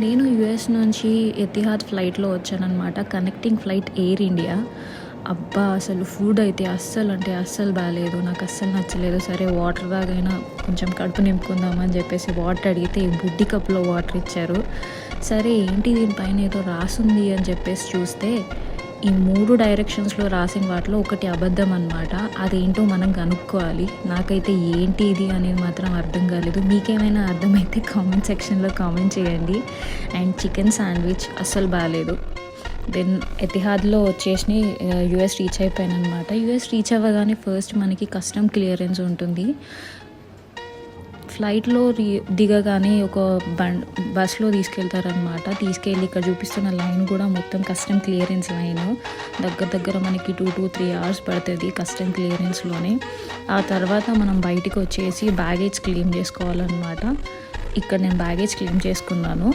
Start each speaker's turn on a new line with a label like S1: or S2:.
S1: నేను యూఎస్ నుంచి ఎతిహాద్ ఫ్లైట్‌లో వచ్చాననమాట. Connecting flight Air India. అబ్బా! అసలు ఫుడ్ అయితే అస్సలు అంటే అస్సలు బాలేదు. నాకస్సలు నచ్చలేదు. సరే వాటర్ తాగైనా కొంచెం కడుపు నింపుకుందామని చెప్పేసి వాటర్ అడిగితే బుడ్డి కప్‌లో వాటర్ ఇచ్చారు. సరే ఏంటి దీనిపైన ఏదో రాసుంది అని చెప్పేసి చూస్తే ఈ 3 డైరెక్షన్స్‌లో రాసిన వాటిలో ఒకటి అబద్ధం అనమాట. అదేంటో మనం కనుక్కోవాలి. నాకైతే ఏంటి ఇది అనేది మాత్రం అర్థం కాలేదు. మీకేమైనా అర్థమైతే కామెంట్ సెక్షన్‌లో కామెంట్ చేయండి. అండ్ చికెన్ శాండ్విచ్ అస్సలు బాలేదు. దెన్ ఎతిహాద్‌లో వచ్చేసి యూఎస్ రీచ్ అయిపోయాననమాట. యూఎస్ రీచ్ అవ్వగానే ఫస్ట్ మనకి కస్టమ్ క్లియరెన్స్ ఉంటుంది. ఫ్లైట్‌లో దిగగానే ఒక బస్‌లో తీసుకెళ్తారనమాట. తీసుకెళ్ళి ఇక్కడ చూపిస్తున్న లైన్ కూడా మొత్తం కస్టమ్ క్లియరెన్స్ లైను. దగ్గర మనకి 2-3 అవర్స్ పడుతుంది కస్టమ్ క్లియరెన్స్‌లోనే. ఆ తర్వాత మనం బయటికి వచ్చేసి బ్యాగేజ్ క్లెయిమ్ చేసుకోవాలన్నమాట. ఇక్కడ నేను బ్యాగేజ్ క్లెయిమ్ చేసుకున్నాను.